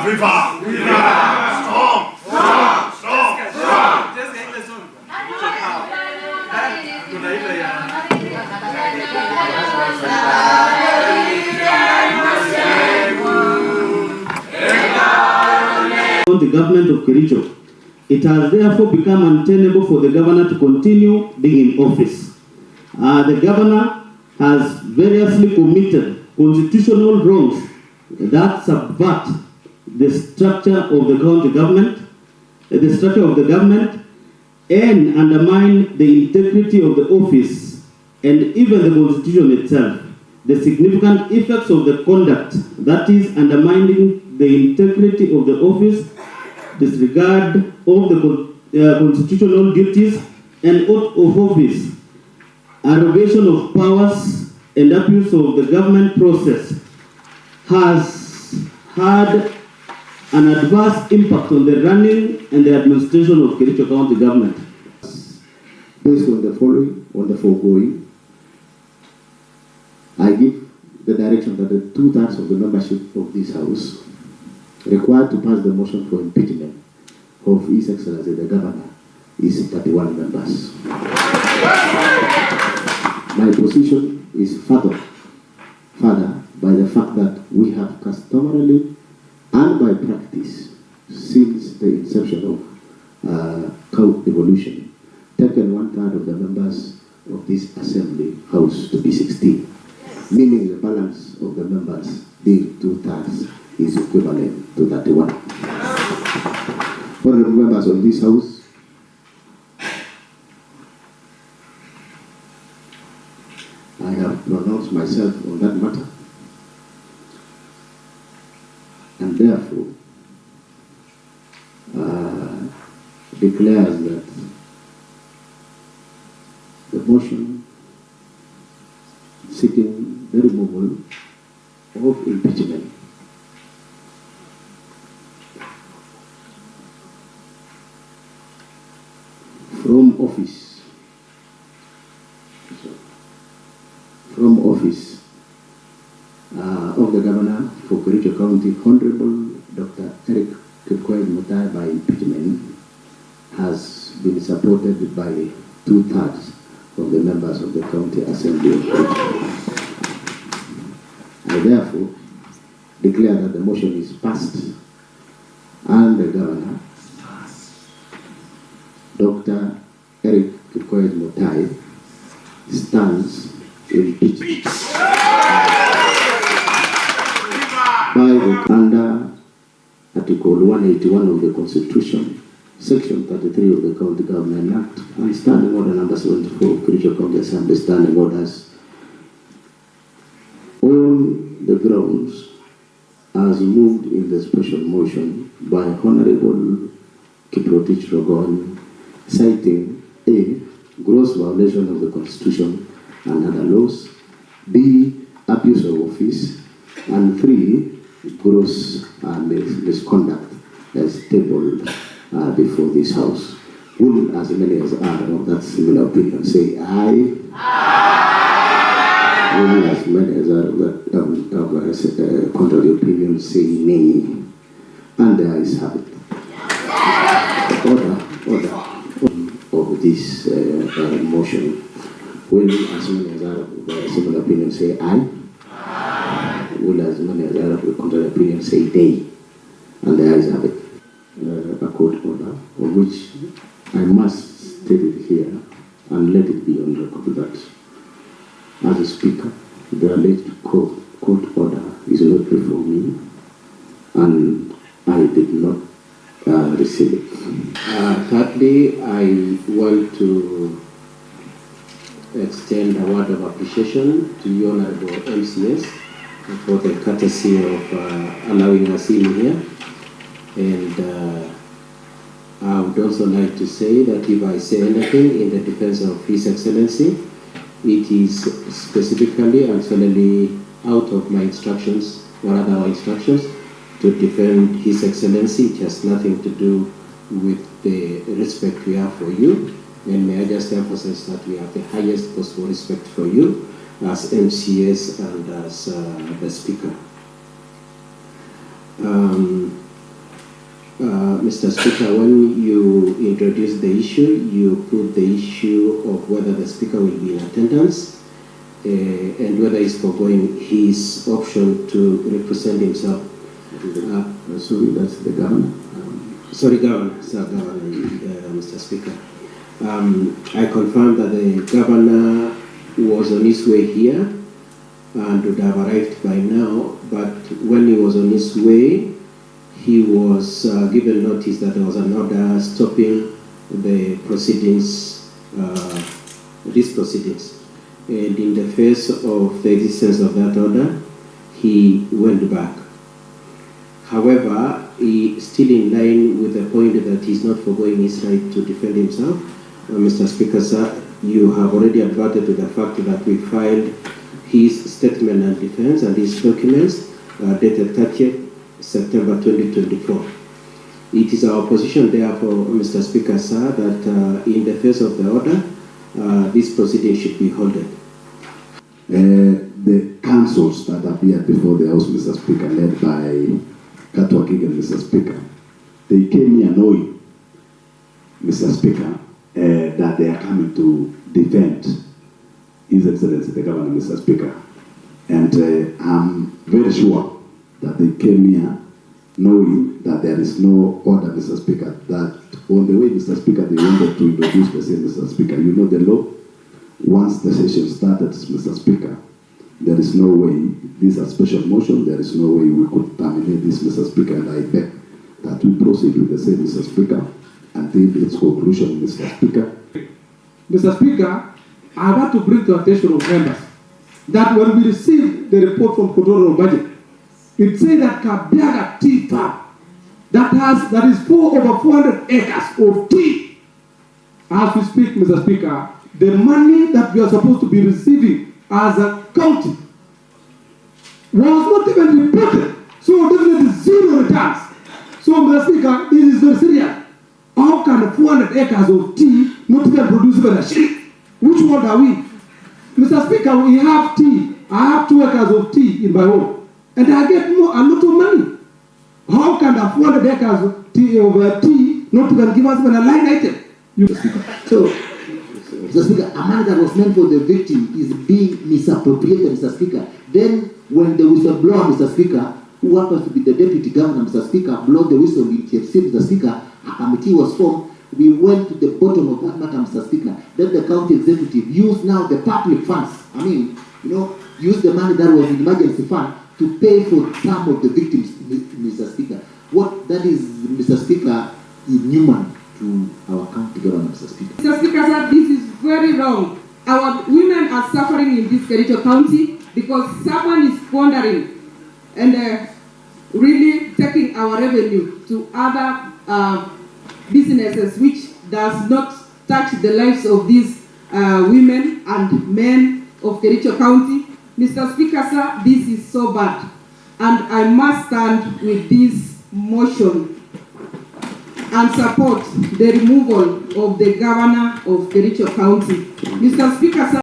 Viva! Viva! Strong! Strong! Strong! Strong! Just get the song. The government of Kericho. It has therefore become untenable for the governor to continue being in office. The governor has variously committed constitutional wrongs that subvert the structure of the county government, and undermine the integrity of the office and even the constitution itself. The significant effects of the conduct that is undermining the integrity of the office, disregard of the constitutional duties and oath of office, arrogation of powers and abuse of the government process has had an adverse impact on the running and the administration of Kericho County government. Based on the foregoing, I give the direction that the 2/3 of the membership of this House required to pass the motion for impeachment of His Excellency the Governor is 31 members. My position is further by the fact that we have customarily and by practice since the inception of county devolution taken 1/3 of the members of this assembly house to be 16, meaning the balance of the members being 2/3 is equivalent to 31. Honorable members of this house, I have pronounced myself on that matter, and therefore declares that the motion seeking the removal of impeachment from office of the Governor for Kericho County, Honorable Dr. ERICK MUTAI by impeachment has been supported by 2/3 of the members of the County Assembly of Kericho. I therefore declare that the motion is passed and the Governor, Dr. ERICK MUTAI, stands impeached under Article 181 of the Constitution, Section 33 of the County Government Act, and Standing Order Number 74 of Kericho County Assembly Standing Orders, on the grounds as moved in the special motion by Honorable Kiprotich Rogon, citing A, gross violation of the Constitution and other laws, B, abuse of office, and 3, gross misconduct as tabled before this House. Will as many as are of that similar opinion say aye? Aye. Will as many as are of that contrary opinion say nay? And the ayes have it. Order of this motion. Will as many as are of a similar opinion say aye? Aye. Will as many as are of a contrary opinion say nay? And the ayes have it. A court order on which I must state it here and let it be on record that as a speaker, the alleged court order is not before me and I did not receive it. Thirdly, I want to extend a word of appreciation to you, Honorable MCAs, for the courtesy of allowing us in here. And I would also like to say that if I say anything in the defense of His Excellency, it is specifically and solely out of my instructions, or rather our instructions, to defend His Excellency. It has nothing to do with the respect we have for you. And may I just emphasize that we have the highest possible respect for you as MCAs and as the Speaker. Mr. Speaker, when you introduced the issue, you put the issue of whether the Speaker will be in attendance and whether he's foregoing his option to represent himself. Sorry, that's the governor. Sorry, Governor, Mr. Speaker. I confirm that the governor was on his way here and would have arrived by now, but when he was on his way, he was given notice that there was an order stopping the proceedings, these proceedings. And in the face of the existence of that order, he went back. However, he still in line with the point that he's not foregoing his right to defend himself. Mr. Speaker, sir, you have already adverted to the fact that we filed his statement and defense and his documents dated 30th September 2024. It is our position, therefore, Mr. Speaker, sir, that in the face of the order, this proceeding should be held. The councils that appeared before the House, Mr. Speaker, led by Katwakig and Mr. Speaker, they came here knowing, Mr. Speaker, that they are coming to defend His Excellency the Governor, Mr. Speaker. And I'm very sure that they came here knowing that there is no order, Mr. Speaker, that on the way, Mr. Speaker, they wanted to introduce the same, Mr. Speaker. You know the law. Once the session started, Mr. Speaker, there is no way, this is a special motion, there is no way we could terminate this, Mr. Speaker, and I beg that we proceed with the same, Mr. Speaker, until its conclusion, Mr. Speaker. Mr. Speaker, I want to bring to attention of members that when we received the report from Controller of Budget, it said that Kabiaga Tea Farm, that is over 400 acres of tea. As we speak, Mr. Speaker, the money that we are supposed to be receiving as a county was not even reported. So definitely zero returns. So, Mr. Speaker, this is very serious. How can 400 acres of tea not even produce even a shilling? Which one are we? Mr. Speaker, we have tea. I have 2 acres of tea in my home. And I get a lot of money. How can the 400 acres of tea not even give us even a line item? So, Mr. Speaker, a money that was meant for the victim is being misappropriated, Mr. Speaker. Then, when the whistleblower, Mr. Speaker, who happens to be the Deputy Governor, Mr. Speaker, blew the whistle in TFC, Mr. Speaker, a committee was formed. We went to the bottom of that matter, Mr. Speaker. Then the county executive used now the public funds. Use the money that was in emergency fund to pay for some of the victims, Mr. Speaker. What that is, Mr. Speaker, inhuman to our county government, Mr. Speaker. Mr. Speaker, sir, this is very wrong. Our women are suffering in this KERICHO county because someone is squandering and really taking our revenue to other businesses which does not touch the lives of these women and men of KERICHO county. Mr. Speaker, sir, this is so bad, and I must stand with this motion and support the removal of the governor of KERICHO county. Mr. Speaker, sir,